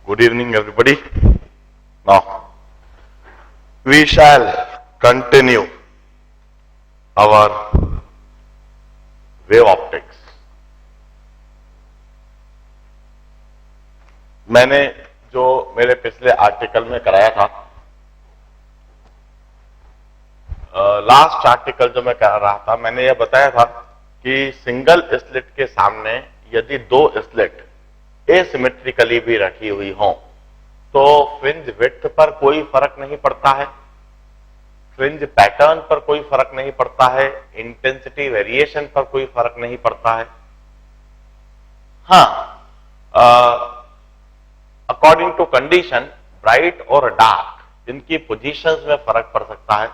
Good evening, everybody. Now, we shall continue our wave optics. मैंने जो मेरे पिछले आर्टिकल में कराया था, लास्ट आर्टिकल जो मैं कर रहा था, मैंने यह बताया था कि सिंगल स्लिट के सामने यदि दो स्लिट एसिमेट्रिकली भी रखी हुई हों तो फ्रिंज विड्थ पर कोई फर्क नहीं पड़ता है, फ्रिंज पैटर्न पर कोई फर्क नहीं पड़ता है, इंटेंसिटी वेरिएशन पर कोई फर्क नहीं पड़ता है. हाँ, अकॉर्डिंग टू कंडीशन ब्राइट और डार्क इनकी पोजीशंस में फर्क पड़ सकता है.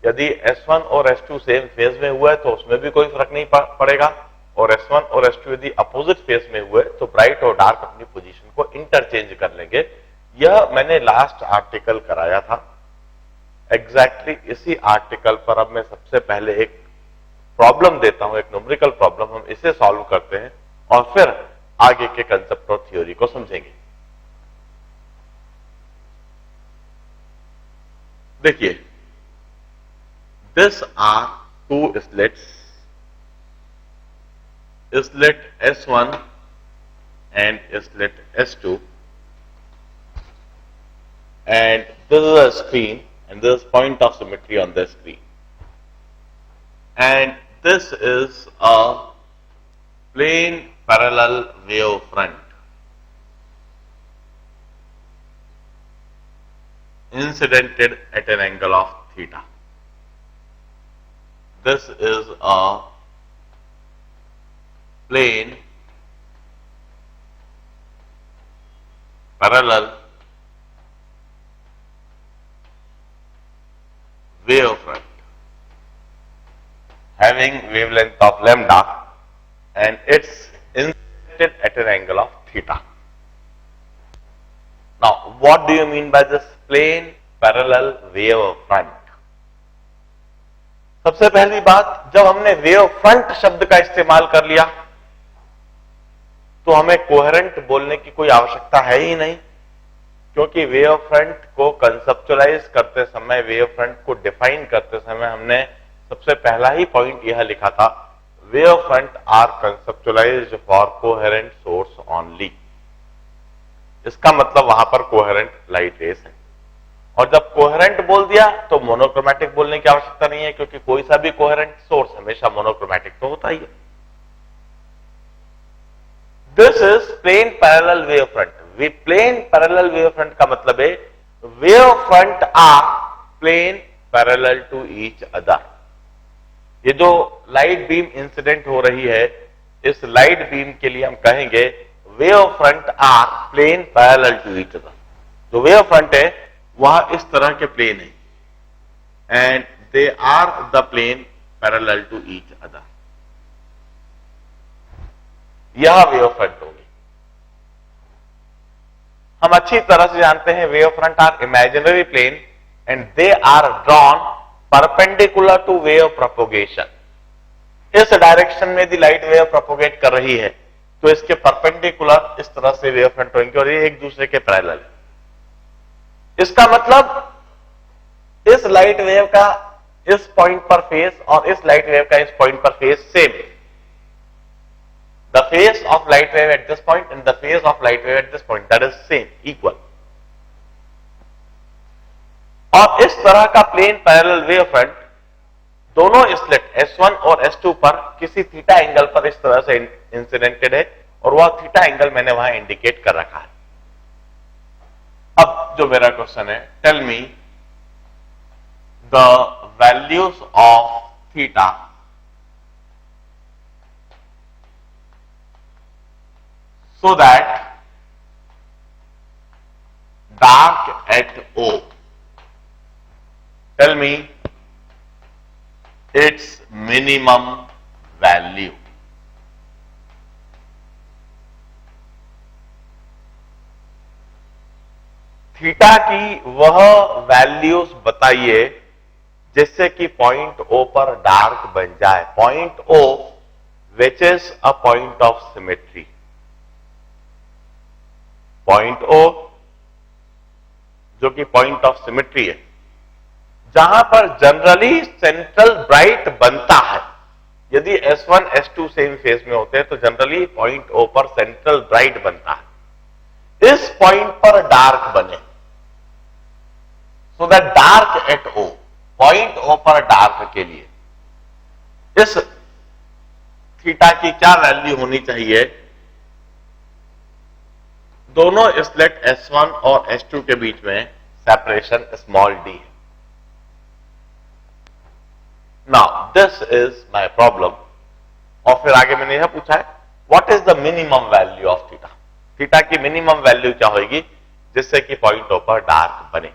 यदि S1 और S2 सेम फेज में हुआ है तो उसमें भी कोई फर्क नहीं पड़ेगा, और S1 और S2 यदि अपोजिट फेज में हुए तो ब्राइट और डार्क अपनी पोजीशन को इंटरचेंज कर लेंगे. यह मैंने लास्ट आर्टिकल कराया था. एग्जैक्टली इसी आर्टिकल पर अब मैं सबसे पहले एक प्रॉब्लम देता हूं, एक न्यूमेरिकल प्रॉब्लम. हम इसे सॉल्व करते हैं और फिर आगे के कंसेप्ट और थ्योरी को समझेंगे. देखिए, this are two slits, slit S1 and slit S2, and this is a screen and this is point of symmetry on the screen, and this is a plane parallel wave front incidented at an angle of theta. This is a plane parallel wave front having wavelength of lambda and it's incident at an angle of theta. Now, what do you mean by this plane parallel wave front? सबसे पहली बात, जब हमने wave front शब्द का इस्तेमाल कर लिया तो हमें कोहेरेंट बोलने की कोई आवश्यकता है ही नहीं, क्योंकि वेव फ्रंट को कंसेप्चुअलाइज करते समय, वेव फ्रंट को डिफाइन करते समय हमने सबसे पहला ही पॉइंट यह लिखा था, wave front are conceptualised for coherent source only. इसका मतलब वहां पर कोहेरेंट लाइट रेस है. और जब कोहेरेंट बोल दिया तो मोनोक्रोमैटिक बोलने की आवश्यकता नहीं है, क्योंकि कोई सा भी कोहेरेंट सोर्स हमेशा मोनोक्रोमैटिक तो होता ही है. This is plane parallel wave front. Plane parallel wave front का मतलब है wave front are plane parallel to each other. ये जो लाइट बीम इंसिडेंट हो रही है, इस लाइट बीम के लिए हम कहेंगे wave front are plane parallel to each other. जो वेव फ्रंट है वह इस तरह के प्लेन है and they are the plane parallel to each other. यह वेव फ्रंट होगी. हम अच्छी तरह से जानते हैं wave front are imaginary plane and they are drawn perpendicular to wave propagation. इस डायरेक्शन में यदि लाइट वेव प्रोपोगेट कर रही है तो इसके परपेंडिकुलर इस तरह से वेव फ्रंट होंगे और ये एक दूसरे के पैरेलल है. इसका मतलब इस लाइट वेव का इस पॉइंट पर फेस और इस लाइट वेव का इस पॉइंट पर फेस सेम है. The face of light wave at this point and the face of light wave at this point, that is same, equal. और इस तरह का प्लेन पैरेलल वेव फ्रंट दोनों स्लिट S1 और S2 पर किसी थीटा एंगल पर इस तरह से इंसिडेंटेड है और वह थीटा एंगल मैंने वहां इंडिकेट कर रखा है. अब जो मेरा क्वेश्चन है, tell me the values of theta so that dark at O, tell me its minimum value. Theta की वह वैल्यूज बताइए जिससे कि पॉइंट O पर डार्क बन जाए. Point O which is a point of symmetry. Point O जो कि पॉइंट ऑफ सिमेट्री है, जहां पर जनरली सेंट्रल ब्राइट बनता है। यदि S1 S2 सेम फेज में होते हैं तो जनरली पॉइंट O पर सेंट्रल ब्राइट बनता है। इस पॉइंट पर डार्क बने, so that dark at O, point O पर डार्क के लिए इस थीटा की क्या वैल्यू होनी चाहिए? दोनों स्लेट S1 और S2 के बीच में सेपरेशन स्मॉल d है। Now this is my problem. और फिर आगे मैंने यह पूछा है what is the minimum value of theta? Theta की मिनिमम वैल्यू क्या होगी जिससे कि पॉइंट O पर डार्क बने?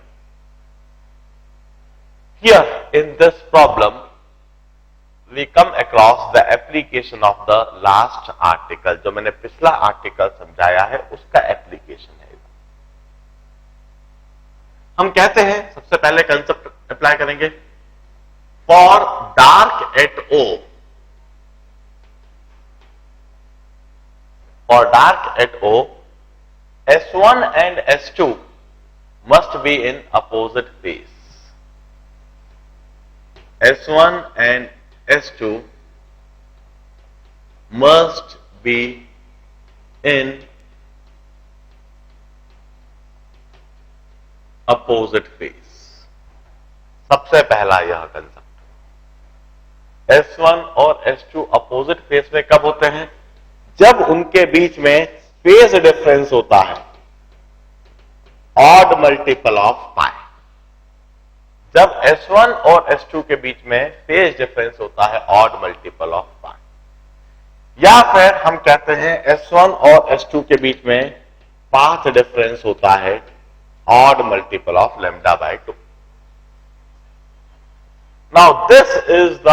Here in this problem we come across the application of the last article। जो मैंने पिछला आर्टिकल समझाया है उसका एप्लीकेशन है। हम कहते हैं सबसे पहले कंसेप्ट अप्लाई करेंगे। For dark at O, for dark at O, S1 and S2 must be in opposite phase। S1 and S2 must be in opposite phase। सबसे पहला यह कंसेप्ट। S1 और S2 अपोजिट फेज में कब होते हैं? जब उनके बीच में फेज डिफरेंस होता है ऑड मल्टीपल ऑफ पाई। जब S1 और S2 के बीच में फेज डिफरेंस होता है ऑड मल्टीपल ऑफ पाई। या फिर हम कहते हैं S1 और S2 के बीच में पाथ डिफरेंस होता है odd multiple of lambda by 2। Now this is the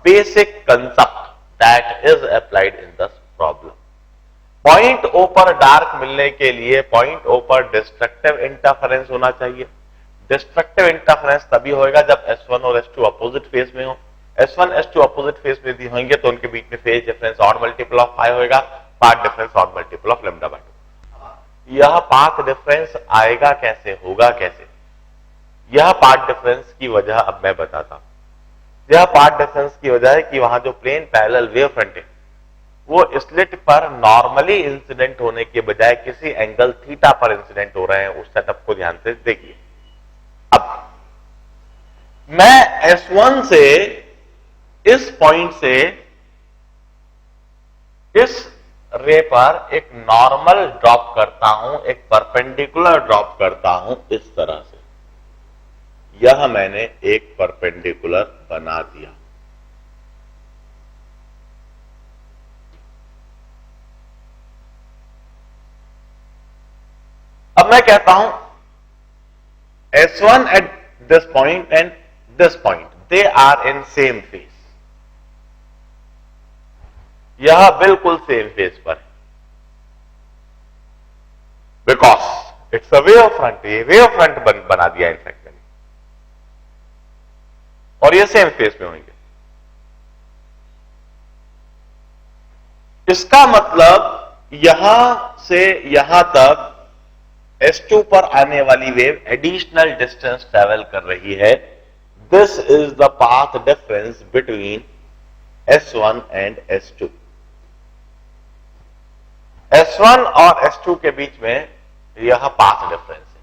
basic concept that is applied in this problem. Point O पर डार्क मिलने के लिए पॉइंट O पर डिस्ट्रक्टिव इंटरफेरेंस होना चाहिए। डिस्ट्रक्टिव इंटरफेरेंस तभी होएगा जब S1 और S2 अपोजिट फेज में हो। S1 S2 अपोजिट फेज में यदि होंगे तो उनके बीच में phase difference odd multiple of pi होएगा, path difference odd multiple of lambda by 2। यह पाथ डिफरेंस आएगा कैसे, होगा कैसे? यह पाथ डिफरेंस की वजह अब मैं बताता हूं। यह पाथ डिफरेंस की वजह है कि वहां जो प्लेन पैरेलल वेव फ्रंट है वो स्लिट पर नॉर्मली इंसिडेंट होने के बजाय किसी एंगल थीटा पर इंसिडेंट हो रहे हैं। उस सेटअप को ध्यान से देखिए। अब मैं S1 से इस पॉइंट से इस रे पर एक नॉर्मल ड्रॉप करता हूं, एक परपेंडिकुलर ड्रॉप करता हूं इस तरह से। यह मैंने एक परपेंडिकुलर बना दिया। अब मैं कहता हूं S1 at this point and this point, they are in same phase। यह बिल्कुल सेम फेज पर है because it's a wave front. ये वेव फ्रंट बना दिया इनफैक्ट मैंने, और ये सेम फेज में होंगे। इसका मतलब यहां से यहां तक S2 पर आने वाली वेव एडिशनल डिस्टेंस ट्रेवल कर रही है। This is the path difference between S1 and S2। S1 और S2 के बीच में यह पाथ डिफरेंस है।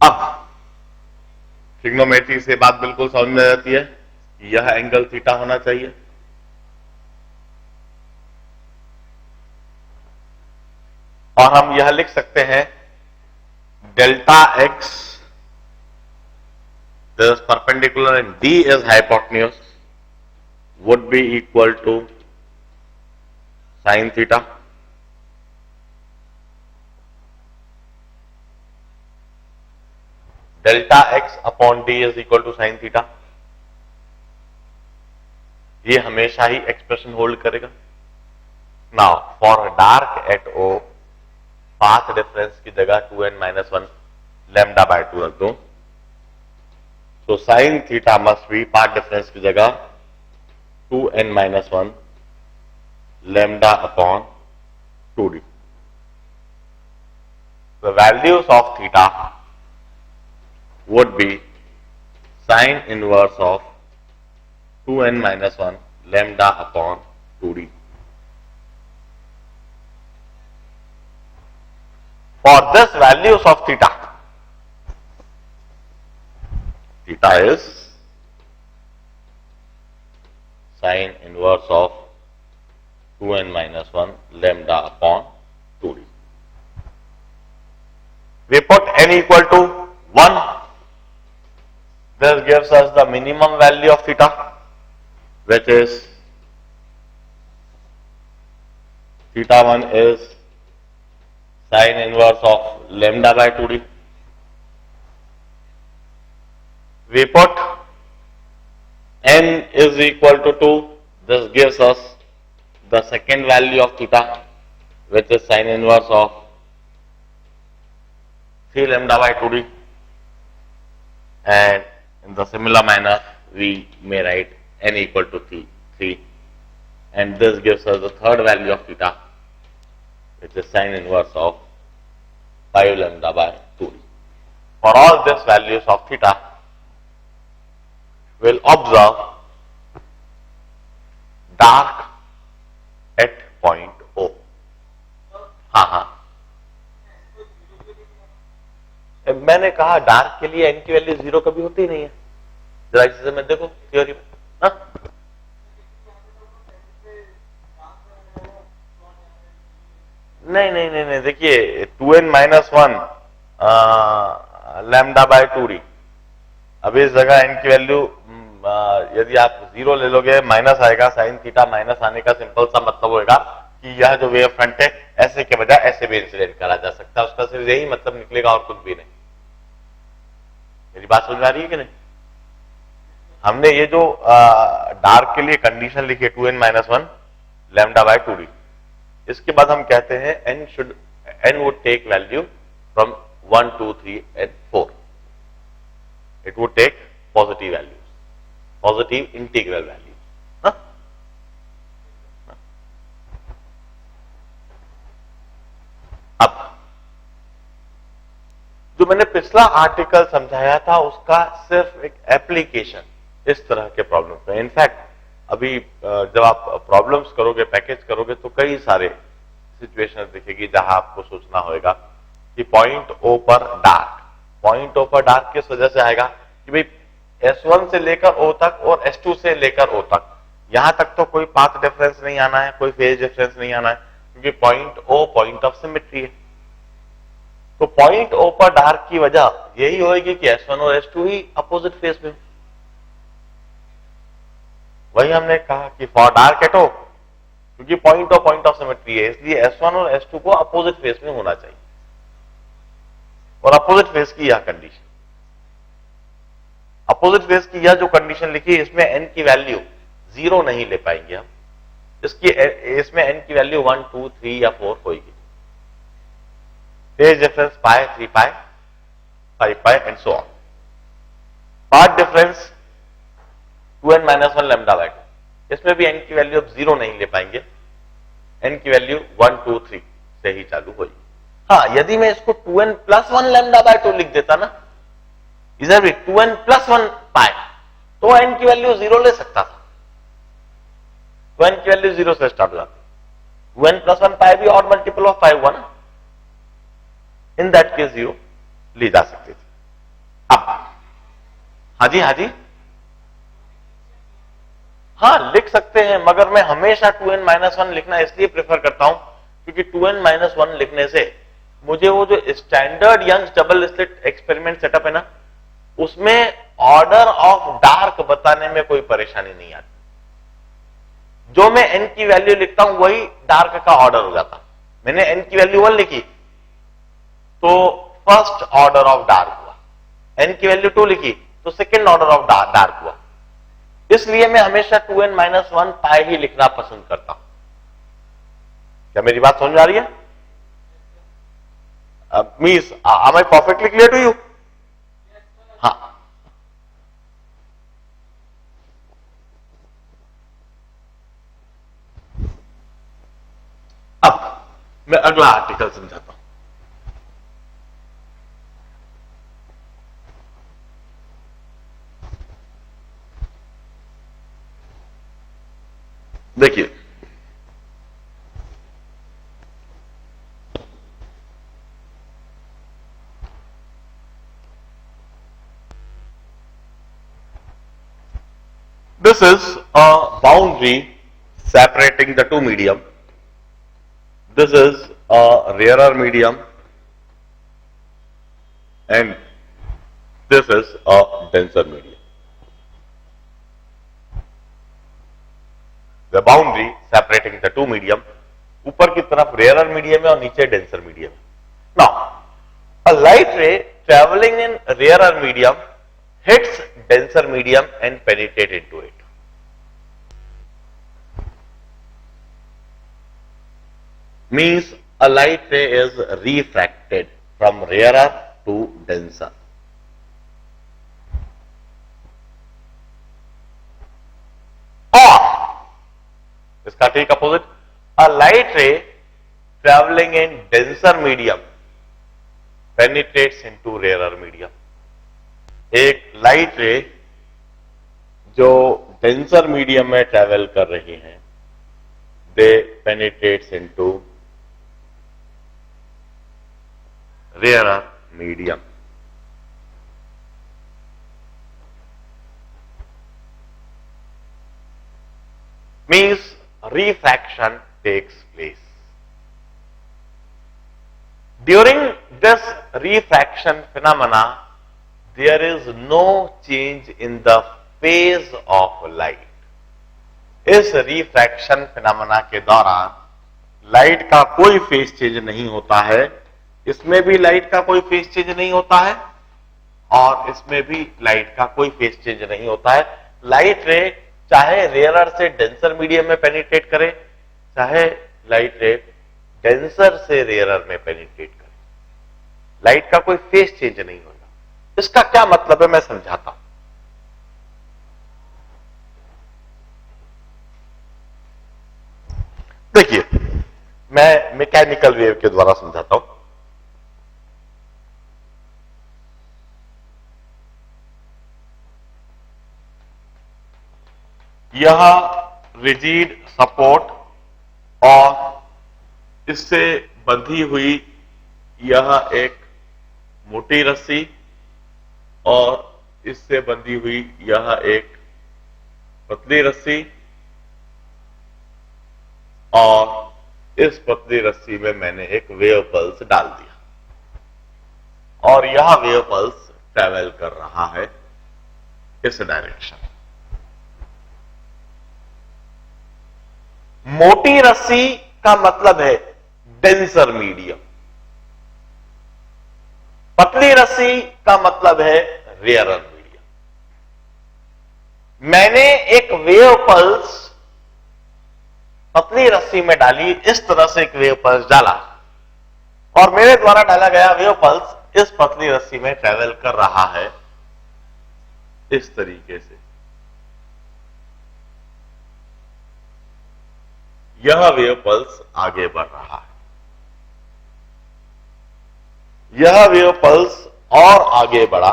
अब ट्रिग्नोमेट्री से बात बिल्कुल समझ में आ जाती है। यह एंगल थीटा होना चाहिए, और हम यह लिख सकते हैं delta x this is perpendicular and D is hypotenuse would be equal to sin theta। Delta x upon D is equal to sine theta. ये हमेशा ही एक्सप्रेशन होल्ड करेगा। Now for dark at O, path difference की जगह 2n-1 lambda by 2 रख दो। तो sine theta must be, path difference की जगह 2n-1 lambda upon 2d. The values of theta would be sine inverse of 2n minus 1 lambda upon 2d. For this values of theta is sine inverse of 2n minus 1 lambda upon 2d. We put n equal to 1. This gives us the minimum value of theta, which is theta 1 is sine inverse of lambda by 2d. We put n is equal to 2. This gives us the second value of theta, which is sine inverse of 3 lambda by 2d. And in the similar manner, we may write n equal to 3. And this gives us the third value of theta, which is sine inverse of 5 lambda by 2d. For all these values of theta, we'll observe dark at point O. हाँ, मैंने कहा dark के लिए N की value 0 कभी होती ही नहीं है. जरा इसे में देखो थ्योरी में. नहीं, देखिए 2n minus 1 lambda by 2d. अब इस जगह n की वैल्यू यदि आप 0 ले लोगे माइनस आएगा. साइन थीटा माइनस आने का सिंपल सा मतलब होगा कि यह जो वेव फ्रंट है ऐसे के बजाय ऐसे भी इंसिडेंट करा जा सकता है. उसका सिर्फ यही मतलब निकलेगा और कुछ भी नहीं. मेरी बात समझ आ रही है कि नहीं? हमने ये जो डार्क के लिए कंडीशन लिखी है 2n minus 1 lambda by 2d. इसके बाद हम कहते हैं n would take value from 1, 2, 3 and 4. It would take positive values, positive integral values. अब जो मैंने पिछला आर्टिकल समझाया था उसका सिर्फ एक एप्लीकेशन इस तरह के प्रॉब्लम पे. इनफैक्ट अभी जब आप प्रॉब्लम्स करोगे, पैकेज करोगे तो कई सारे सिचुएशन दिखेगी जहां आपको सोचना होगा कि पॉइंट ओ पर डार्क किस वजह से आएगा कि भाई S1 से लेकर O तक और S2 से लेकर O तक, यहां तक तो कोई पाथ डिफरेंस नहीं आना है, कोई फेज डिफरेंस नहीं आना है, क्योंकि point O point of symmetry है. तो पॉइंट O पर डार्क की वजह यही होगी कि S1 और S2 ही अपोजिट फेज में. वही हमने कहा कि फॉर डार्क एट O, क्योंकि पॉइंट ऑफ सिमेट्री है इसलिए S1 और S2 को अपोजिट फेज में होना चाहिए. और अपोजिट फेज की यह कंडीशन, अपोजिट फेज की यह जो कंडीशन लिखी है इसमें n की वैल्यू 0 नहीं ले पाएंगे हम. इसमें n की वैल्यू 1, 2, 3 या 4 होगी. Phase difference pi, 3 pi, 5 pi and so on. Path difference 2n minus 1 lambda by 2. इसमें भी n की वैल्यू अब 0 नहीं ले पाएंगे. n की वैल्यू 1, 2, 3 से ही चालू होगी. हाँ, यदि मैं इसको 2n प्लस 1 लैम्डा बाय 2 लिख देता ना, इधर भी 2n प्लस 1 पाए, तो n की वैल्यू 0 ले सकता था. तो n की वैल्यू 0 से स्टार्ट हो जाती. 2n प्लस 1 पाए भी और मल्टीपल ऑफ 5 हुआ ना, इन दैट केस 0 ली जा सकती थी. अब हाँ जी, हाँ लिख सकते हैं, मगर मैं हमेशा 2n माइनस 1 लिखना इसलिए प्रेफर करता हूं क्योंकि 2n माइनस 1 लिखने से मुझे वो जो standard Young's double slit experiment setup है ना, उसमें ऑर्डर ऑफ डार्क बताने में कोई परेशानी नहीं आती. जो मैं n की वैल्यू लिखता हूं वही डार्क का ऑर्डर हो जाता. मैंने n की वैल्यू 1 लिखी तो फर्स्ट ऑर्डर ऑफ डार्क हुआ. n की वैल्यू 2 लिखी तो सेकेंड ऑर्डर ऑफ डार्क हुआ. इसलिए मैं हमेशा 2n माइनस 1 पाई ही लिखना पसंद करता हूं. क्या मेरी बात समझ आ रही है? Means am I perfectly clear to you? हाँ, मैं अगला आर्टिकल समझाता हूं। देखिए, this is a boundary separating the two medium. This is a rarer medium and this is a denser medium. The boundary separating the two medium, ऊपर की तरफ rarer medium है और नीचे denser medium है. Now, a light ray traveling in rarer medium hits denser medium and penetrates into it. Means a light ray is refracted from rarer to denser. Or इसका ठीक opposite, a light ray traveling in denser medium penetrates into rarer medium. एक light ray जो denser medium में travel कर रही हैं, they penetrates into rarer medium. Means refraction takes place. During this refraction phenomena, there is no change in the phase of light. इस refraction phenomena के दौरान light का कोई फेज चेंज नहीं होता है, इसमें भी लाइट का कोई फेज चेंज नहीं होता है और इसमें भी लाइट का कोई फेज चेंज नहीं होता है. लाइट रे चाहे रेयरर से डेंसर मीडियम में पेनिट्रेट करे, चाहे लाइट रे डेंसर से रेयरर में पेनिट्रेट करे, लाइट का कोई फेज चेंज नहीं होगा. इसका क्या मतलब है मैं समझाता हूं. देखिए, मैं मैकेनिकल वेव के द्वारा समझाता हूं. यह रिजिड सपोर्ट और इससे बंधी हुई यह एक मोटी रस्सी और इससे बंधी हुई यह एक पतली रस्सी और इस पतली रस्सी में मैंने एक वेव पल्स डाल दिया और यह वेव पल्स ट्रैवल कर रहा है इस डायरेक्शन. मोटी रस्सी का मतलब है डेंसर मीडियम, पतली रस्सी का मतलब है रेयरर मीडियम. मैंने एक वेव पल्स पतली रस्सी में डाली, इस तरह से एक वेव पल्स डाला और मेरे द्वारा डाला गया वेव पल्स इस पतली रस्सी में ट्रेवल कर रहा है इस तरीके से. यह वेव पल्स आगे बढ़ रहा है, यह वेव पल्स और आगे बढ़ा,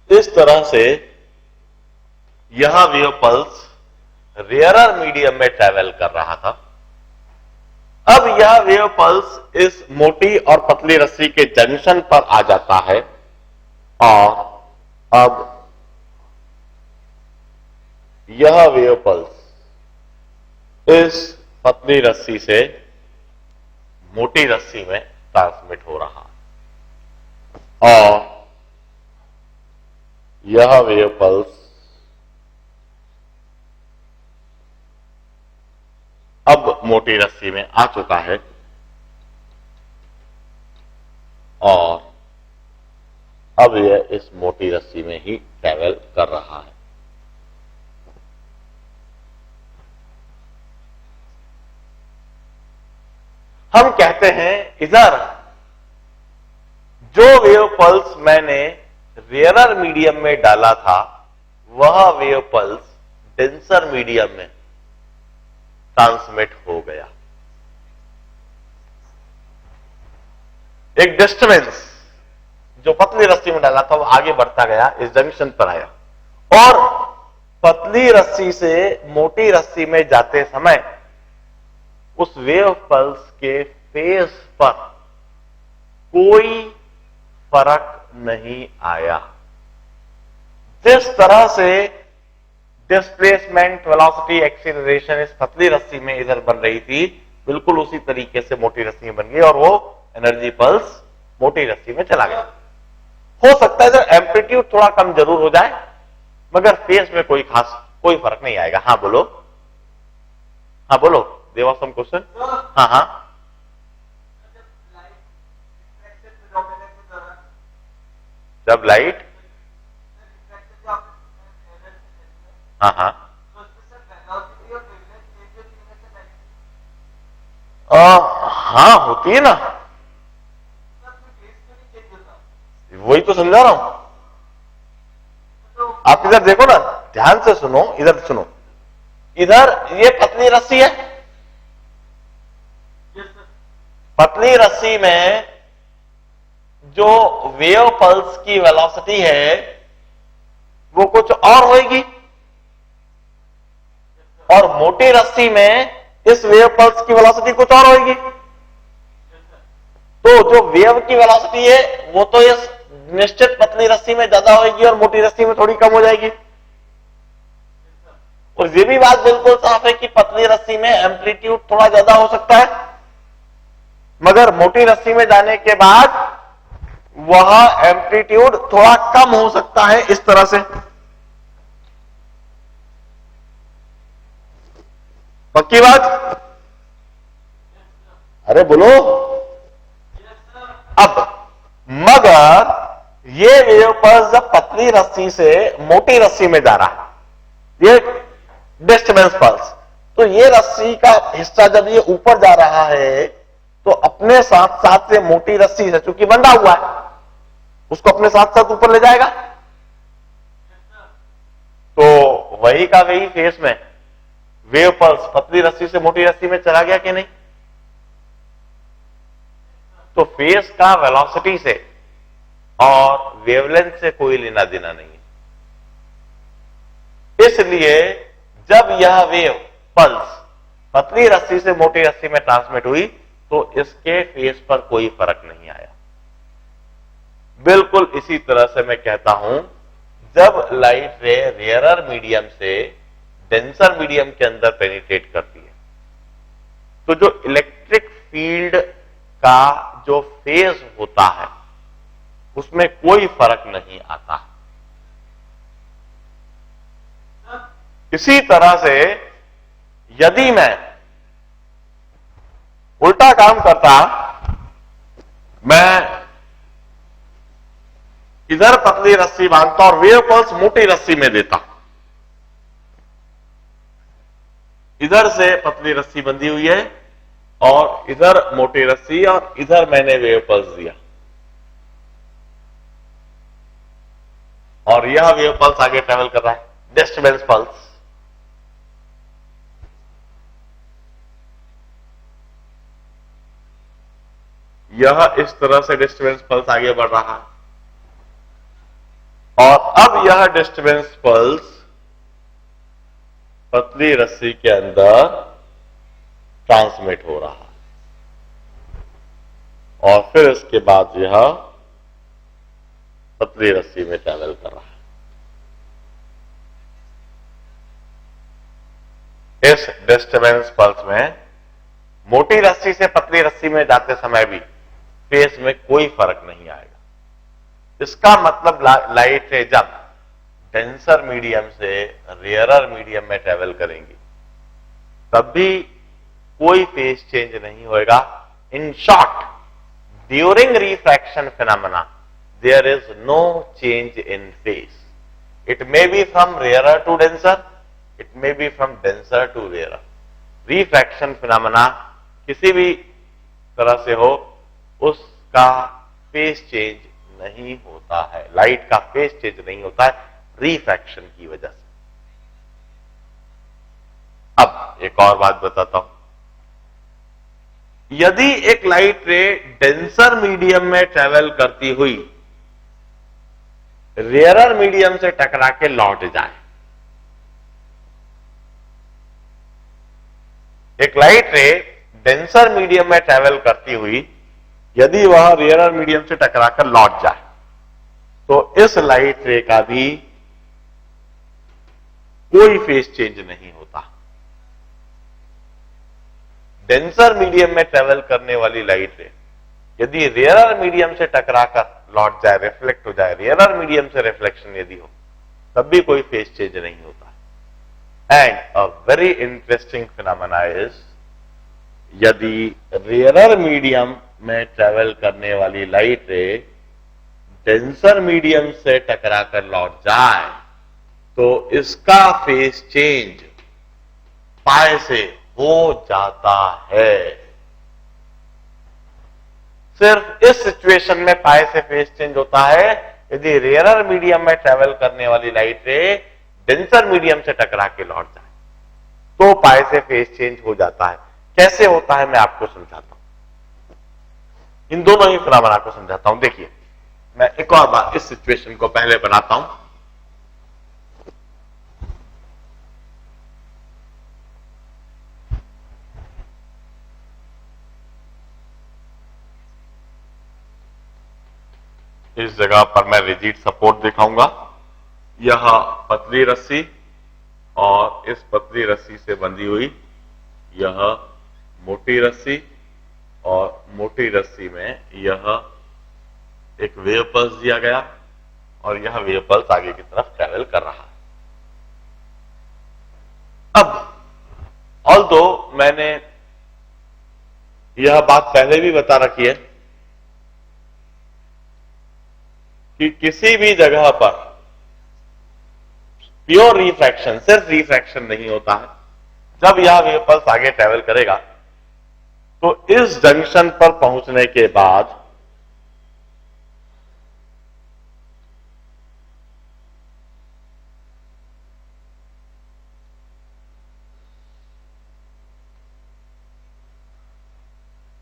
इस तरह से यह वेव पल्स रेयरर मीडियम में ट्रैवल कर रहा था. अब यह वेव पल्स इस मोटी और पतली रस्सी के जंक्शन पर आ जाता है और अब यह वेव पल्स इस पतली रस्सी से मोटी रस्सी में ट्रांसमिट हो रहा है और यह वेव पल्स अब मोटी रस्सी में आ चुका है और अब यह इस मोटी रस्सी में ही ट्रैवल कर रहा है. हम कहते हैं इधर जो वेव पल्स मैंने रेयरर मीडियम में डाला था वह वेव पल्स डेंसर मीडियम में ट्रांसमिट हो गया। एक डिस्टर्बेंस जो पतली रस्सी में डाला था वो आगे बढ़ता गया, इस जंक्शन पर आया और पतली रस्सी से मोटी रस्सी में जाते समय उस वेव पल्स के फेज पर कोई फर्क नहीं आया। जिस तरह से डिस्प्लेसमेंट, वेलोसिटी, एक्सीलरेशन इस पतली रस्सी में इधर बन रही थी, बिल्कुल उसी तरीके से मोटी रस्सी में बन गई और वो एनर्जी पल्स मोटी रस्सी में चला गया। हो सकता है इधर एम्पलीट्यूड थोड़ा कम जरूर हो जाए, मगर फेज में कोई फर्क नहीं आएगा। हाँ बोलो, हाँ बोलो, देवा सम क्वेश्चन। हाँ हाँ, जब लाइट, हाँ हाँ, हाँ होती है ना, वही तो समझा रहा हूं। आप इधर देखो ना, ध्यान से सुनो, इधर सुनो, इधर ये पतली रस्सी है, पतली रस्सी में जो वेव पल्स की वेलोसिटी है वो कुछ और होगी और मोटी रस्सी में इस वेव पल्स की वेलोसिटी कुछ और होगी। तो जो वेव की वेलोसिटी है वो तो इस निश्चित पतली रस्सी में ज्यादा होगी और मोटी रस्सी में थोड़ी कम हो जाएगी। और ये भी बात बिल्कुल साफ है कि पतली रस्सी में एम्पलीट्यूड थोड़ा ज्यादा हो सकता है, मगर मोटी रस्सी में जाने के बाद वह एम्पलीट्यूड थोड़ा कम हो सकता है, इस तरह से। पक्की बात? अरे बोलो। अब मगर ये वेव पल्स जब पतली रस्सी से मोटी रस्सी में जा रहा है, ये डिस्टर्बेंस पल्स, तो ये रस्सी का हिस्सा जब ये ऊपर जा रहा है तो अपने साथ साथ से मोटी रस्सी से, चूंकि बंधा हुआ है, उसको अपने साथ साथ ऊपर ले जाएगा। तो वही का वही फेस में वेव पल्स पतली रस्सी से मोटी रस्सी में चला गया कि नहीं? तो फेस का वेलोसिटी से और वेवलेंथ से कोई लेना देना नहीं है। इसलिए जब यह वेव पल्स पतली रस्सी से मोटी रस्सी में ट्रांसमिट हुई तो इसके फेस पर कोई फर्क नहीं आया। बिल्कुल इसी तरह से मैं कहता हूं, जब लाइट रे रेयरर मीडियम से डेंसर मीडियम के अंदर पेनिट्रेट करती है तो जो इलेक्ट्रिक फील्ड का जो फेज होता है उसमें कोई फर्क नहीं आता। इसी तरह से यदि मैं उल्टा काम करता, मैं इधर पतली रस्सी बांधता और वेव पल्स मोटी रस्सी में देता, इधर से पतली रस्सी बंधी हुई है और इधर मोटी रस्सी और इधर मैंने वेव पल्स दिया और यह वेव पल्स आगे ट्रेवल कर रहा है, डिस्टर्बेंस पल्स। यह इस तरह से डिस्टर्बेंस पल्स आगे बढ़ रहा है और अब यह डिस्टर्बेंस पल्स पतली रस्सी के अंदर ट्रांसमिट हो रहा है और फिर इसके बाद यह पतली रस्सी में ट्रैवल कर रहा है। इस डिस्टर्बेंस पल्स में मोटी रस्सी से पतली रस्सी में जाते समय भी फेस में कोई फर्क नहीं आएगा। इसका मतलब लाइट रे जब डेंसर मीडियम से रेयरर मीडियम में ट्रेवल करेंगी तब भी कोई फेज चेंज नहीं होगा। In short, during refraction phenomena there is no change in phase. It may be from rarer to denser, it may be from denser to rarer. Refraction phenomena किसी भी तरह से हो उसका फेज चेंज नहीं होता है, लाइट का फेज चेंज नहीं होता है रिफ्रैक्शन की वजह से। अब एक और बात बताता हूं, यदि एक लाइट रे डेंसर मीडियम में ट्रेवल करती हुई रेयरर मीडियम से टकरा के लौट जाए, एक लाइट रे डेंसर मीडियम में ट्रेवल करती हुई यदि वह रेयरर मीडियम से टकराकर लौट जाए, तो इस लाइट रे का भी कोई फेज चेंज नहीं होता। डेंसर मीडियम में ट्रेवल करने वाली लाइट रे यदि रेयरर मीडियम से टकराकर लौट जाए, रिफ्लेक्ट हो जाए, रेयरर मीडियम से रिफ्लेक्शन यदि हो, तब भी कोई फेज चेंज नहीं होता। And a very interesting phenomena is, यदि रेयरर मीडियम में ट्रेवल करने वाली लाइट रे डेंसर मीडियम से टकराकर लौट जाए, तो इसका फेज चेंज पाई से हो जाता है। सिर्फ इस सिचुएशन में पाई से फेज चेंज होता है यदि रेयरर मीडियम में ट्रेवल करने वाली लाइट रे डेंसर मीडियम से टकरा के लौट जाए, तो पाई से फेज चेंज हो जाता है। कैसे होता है मैं आपको समझाता हूं, इन दोनों ही फिनोमेना को समझाता हूं। देखिए, मैं एक और बार इस सिचुएशन को पहले बनाता हूं। इस जगह पर मैं रिजिड सपोर्ट दिखाऊंगा। यह पतली रस्सी और इस पतली रस्सी से बंधी हुई यह मोटी रस्सी, और मोटी रस्सी में यह एक वेव पल्स दिया गया और यह वेव पल्स आगे की तरफ ट्रेवल कर रहा है। अब ऑल्दो मैंने यह बात पहले भी बता रखी है कि किसी भी जगह पर प्योर रिफ्रैक्शन, सिर्फ रिफ्रैक्शन नहीं होता है। जब यह वेव पल्स आगे ट्रेवल करेगा तो इस जंक्शन पर पहुंचने के बाद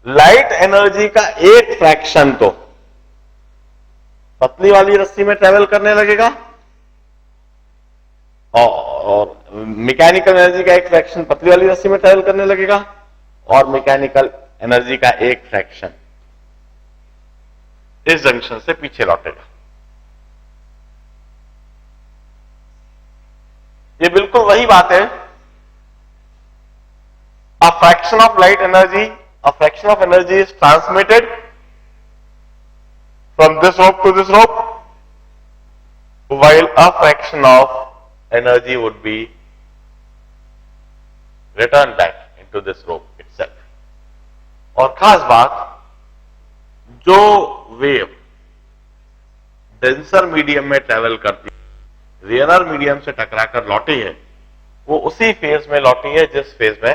लाइट एनर्जी का एक फ्रैक्शन तो पतली वाली रस्सी में ट्रेवल करने लगेगा और मैकेनिकल एनर्जी का एक फ्रैक्शन पतली वाली रस्सी में ट्रेवल करने लगेगा, और मैकेनिकल एनर्जी का एक फ्रैक्शन इस जंक्शन से पीछे लौटेगा। ये बिल्कुल वही बात है। A fraction of light energy, a fraction of energy is transmitted from this rope to this rope, while a fraction of energy would be returned back into this rope itself. और खास बात, जो वेव डेंसर मीडियम में travel करती है, rarer medium से टकराकर लौटी है, वो उसी फेज में लौटी है जिस फेज में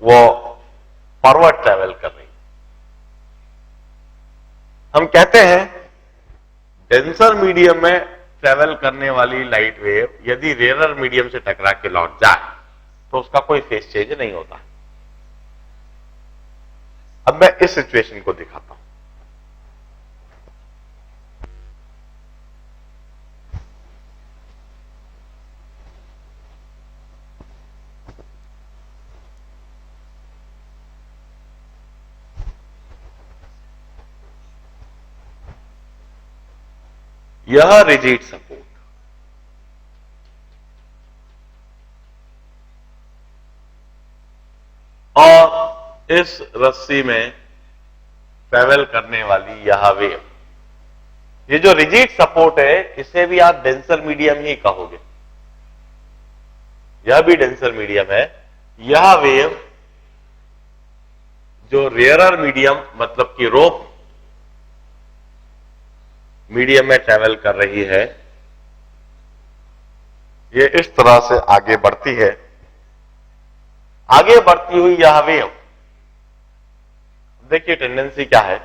वो फॉरवर्ड ट्रेवल कर रही है। हम कहते हैं डेंसर मीडियम में ट्रेवल करने वाली लाइट वेव यदि रेयरर मीडियम से टकरा के लौट जाए तो उसका कोई फेज चेंज नहीं होता। अब मैं इस सिचुएशन को दिखाता हूं। यह रिजिड सपोर्ट और इस रस्सी में ट्रेवल करने वाली यह वेव, ये जो रिजिड सपोर्ट है इसे भी आप डेंसर मीडियम ही कहोगे, यह भी डेंसर मीडियम है। यह वेव जो रेयरर मीडियम मतलब कि रोप मीडियम में ट्रेवल कर रही है, ये इस तरह से आगे बढ़ती है। आगे बढ़ती हुई यह वेव, देखिए टेंडेंसी क्या है,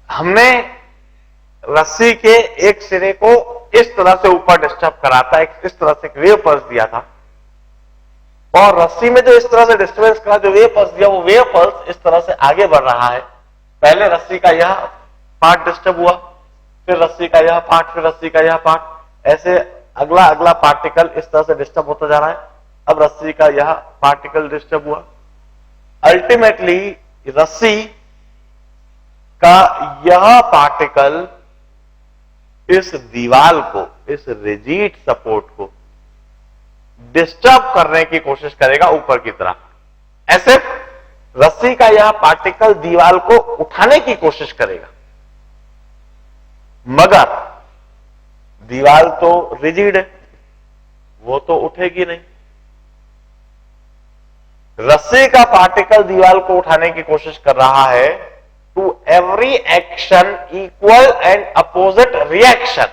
हमने रस्सी के एक सिरे को इस तरह से ऊपर डिस्टर्ब कराता है, इस तरह से एक वेव पल्स दिया था, और रस्सी में जो इस तरह से डिस्टर्बेंस का जो वेव पल्स दिया, वो वेव पल्स इस तरह से आगे बढ़ रहा है। पहले रस्सी का यह पार्ट डिस्टर्ब हुआ, फिर रस्सी का यह पार्ट, फिर रस्सी का यह पार्ट, ऐसे अगला अगला पार्टिकल इस तरह से डिस्टर्ब होता जा रहा है। अब रस्सी का यह पार्टिकल डिस्टर्ब हुआ, अल्टीमेटली रस्सी का यह पार्टिकल इस दीवार को, इस रिजिड सपोर्ट को डिस्टर्ब करने की कोशिश करेगा ऊपर की तरफ। ऐसे रस्सी का यह पार्टिकल दीवार को उठाने की कोशिश करेगा, मगर दीवार तो रिजिड है, वो तो उठेगी नहीं। रस्सी का पार्टिकल दीवार को उठाने की कोशिश कर रहा है। To every action equal and opposite reaction.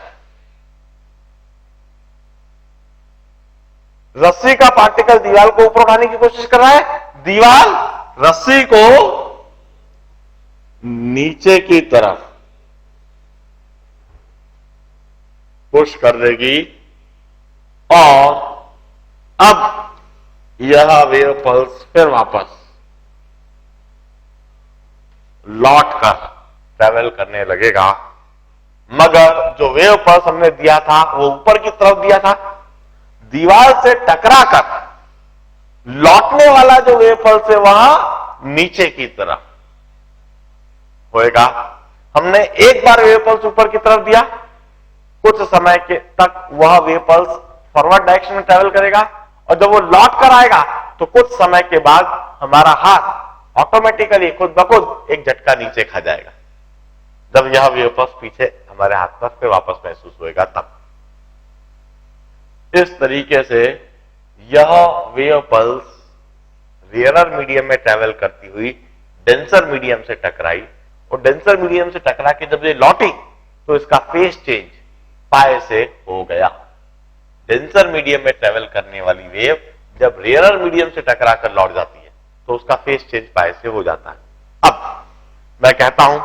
रस्सी का पार्टिकल दीवार को ऊपर उठाने की कोशिश कर रहा है, दीवार रस्सी को नीचे की तरफ पुश कर देगी, और अब यह वेव पल्स फिर वापस लौट कर ट्रेवल करने लगेगा। मगर जो वेव पल्स हमने दिया था वो ऊपर की तरफ दिया था, दीवार से टकरा कर लौटने वाला जो वेव पल्स है वहां नीचे की तरफ होएगा। हमने एक बार वेव पल्स ऊपर की तरफ दिया, कुछ समय के तक वह वेव पल्स फॉरवर्ड डायरेक्शन में ट्रेवल करेगा, और जब वो लौट कर आएगा तो कुछ समय के बाद हमारा हाथ ऑटोमेटिकली खुद ब खुद एक झटका नीचे खा जाएगा। जब यह वेव पल्स पीछे हमारे हाथ पर फिर वापस महसूस होएगा तब। इस तरीके से यह वेव पल्स रेयरर मीडियम में ट्रेवल करती हुई डेंसर मीडियम से टकराई, और डेंसर मीडियम से टकरा के जब ये लौटी तो इसका फेस चेंज पाए से हो गया। डेंसर मीडियम में ट्रेवल करने वाली वेव जब रेयरर मीडियम से टकरा कर लौट जाती है तो उसका फेस चेंज पाए से हो जाता है। अब मैं कहता हूं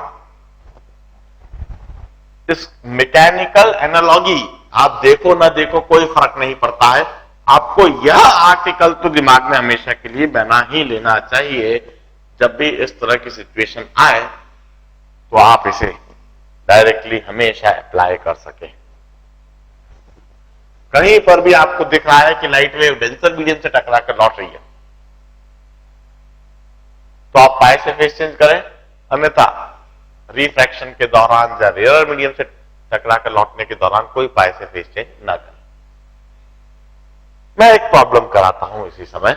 इस मैकेनिकल एनालॉजी आप देखो ना देखो कोई फर्क नहीं पड़ता है, आपको यह आर्टिकल तो दिमाग में हमेशा के लिए बना ही लेना चाहिए। जब भी इस तरह की सिचुएशन आए तो आप इसे डायरेक्टली हमेशा अप्लाई कर सके। कहीं पर भी आपको दिख रहा है कि लाइट वेव डेंसर मीडियम से टकरा कर लौट रही है तो आप पाए से फेस चेंज करें, अन्यथा रिफ्रैक्शन के दौरान या रेयरर मीडियम से टकरा कर लौटने के दौरान कोई पाए से फेस चेंज ना करें। मैं एक प्रॉब्लम कराता हूं इसी समय,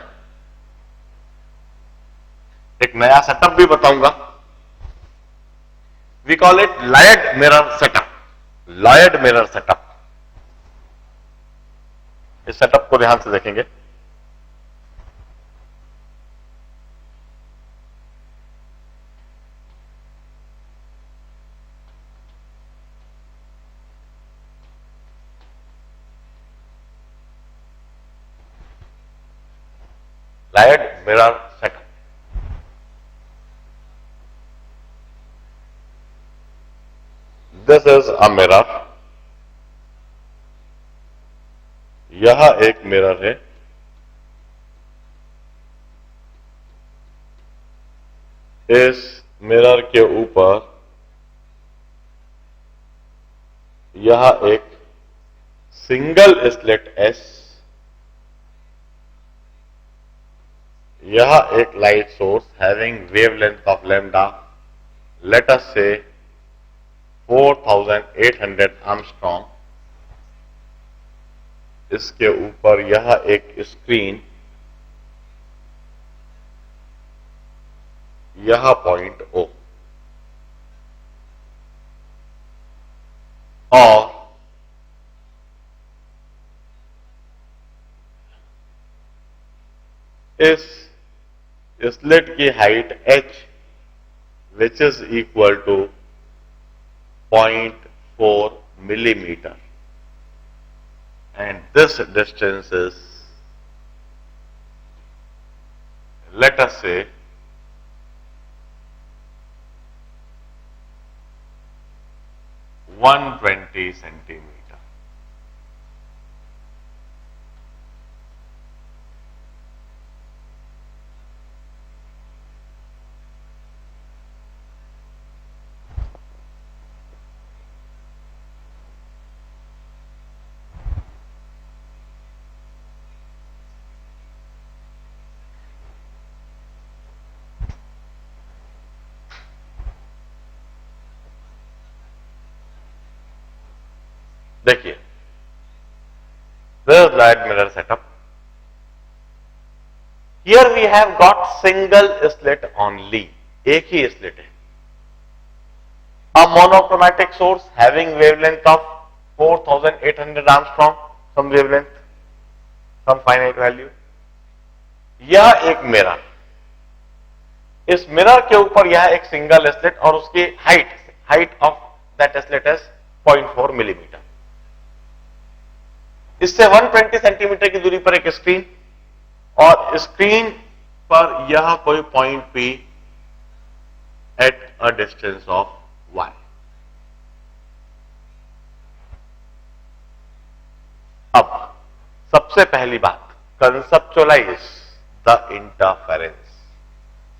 एक नया सेटअप भी बताऊंगा। We call it Lloyd mirror setup. Lloyd mirror setup, इस सेटअप को ध्यान से देखेंगे। Layered mirror setup. This is a mirror. यह एक मिरर है। इस मिरर के ऊपर यह एक सिंगल स्लिट एस, यह एक light source having wavelength of lambda, let us से 4800 एंगस्ट्रॉम। इसके ऊपर यह एक स्क्रीन, यह पॉइंट O, और इस स्लिट की height h, which is equal to 0.4 millimeter, and this distance is, let us say, 120 centimeter. देखिए, this is light mirror setup. Here we have got single slit only. एक ही slit है. A monochromatic source having wavelength of 4800 Armstrong, some wavelength, some finite value. यह एक mirror, इस mirror के ऊपर यह एक सिंगल स्लिट और उसकी height of that slit is 0.4 millimetre. इससे 120 सेंटीमीटर की दूरी पर एक स्क्रीन, और स्क्रीन पर यह कोई point P at a distance of y. अब सबसे पहली बात, कंसेप्चुअलाइज द इंटरफेरेंस.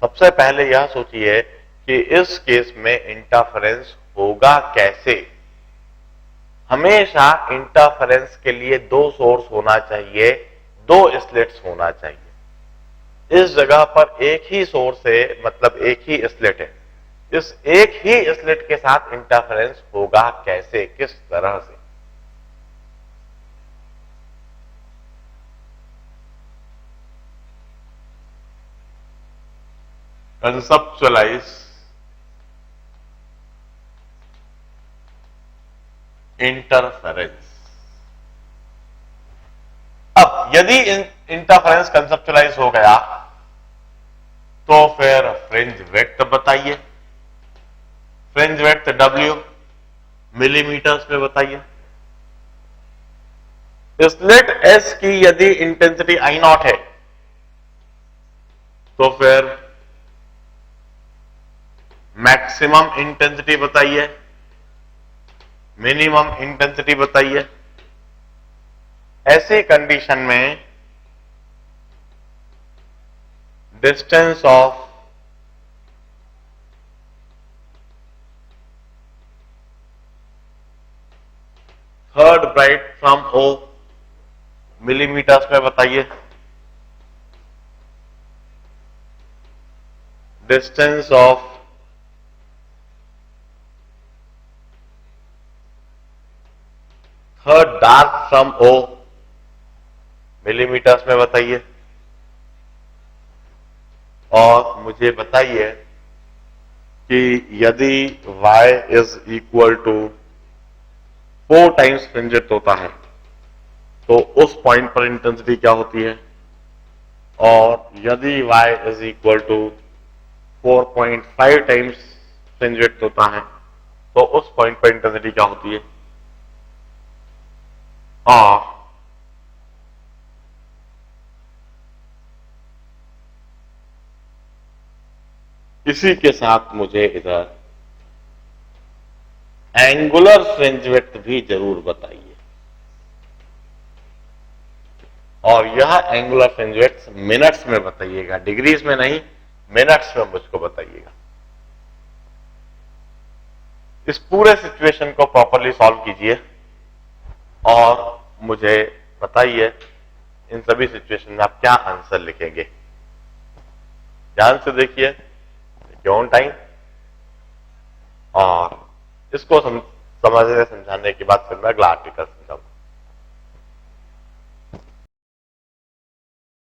सबसे पहले यह सोचिए कि इस केस में इंटरफेरेंस होगा कैसे. हमेशा इंटरफेरेंस के लिए दो सोर्स होना चाहिए, दो स्लिट्स होना चाहिए. इस जगह पर एक ही सोर्स है, मतलब एक ही स्लिट है. इस एक ही स्लिट के साथ इंटरफेरेंस होगा कैसे, किस तरह से? Conceptualise interference. अब यदि इंटरफेरेंस कंसेप्चुअलाइज हो गया तो फिर फ्रिंज विड्थ बताइए. फ्रिंज विड्थ W मिलीमीटर्स में बताइए. स्लिट S की यदि इंटेंसिटी I0 है तो फिर मैक्सिमम इंटेंसिटी बताइए, मिनिमम इंटेंसिटी बताइए. ऐसी कंडीशन में distance of third bright from O millimetres में बताइए. Distance of third dark from O millimetres में बताइए. और मुझे बताइए कि यदि y is equal to 4 times fringe width होता है तो उस पॉइंट पर इंटेंसिटी क्या होती है, और यदि y is equal to 4.5 times fringe width होता है तो उस पॉइंट पर इंटेंसिटी क्या होती है. और इसी के साथ मुझे इधर एंगुलर फ्रिंज विड्थ भी जरूर बताइए. और यह एंगुलर फ्रिंज विड्थ मिनट्स में बताइएगा, डिग्रीज में नहीं, मिनट्स में मुझको बताइएगा. इस पूरे सिचुएशन को प्रॉपरली सॉल्व कीजिए और मुझे बताइए इन सभी सिचुएशन में आप क्या आंसर लिखेंगे. ध्यान से देखिए, ऑन टाइम. और इसको समझने समझाने के बाद फिर मैं अगला आर्टिकल समझाऊंगा.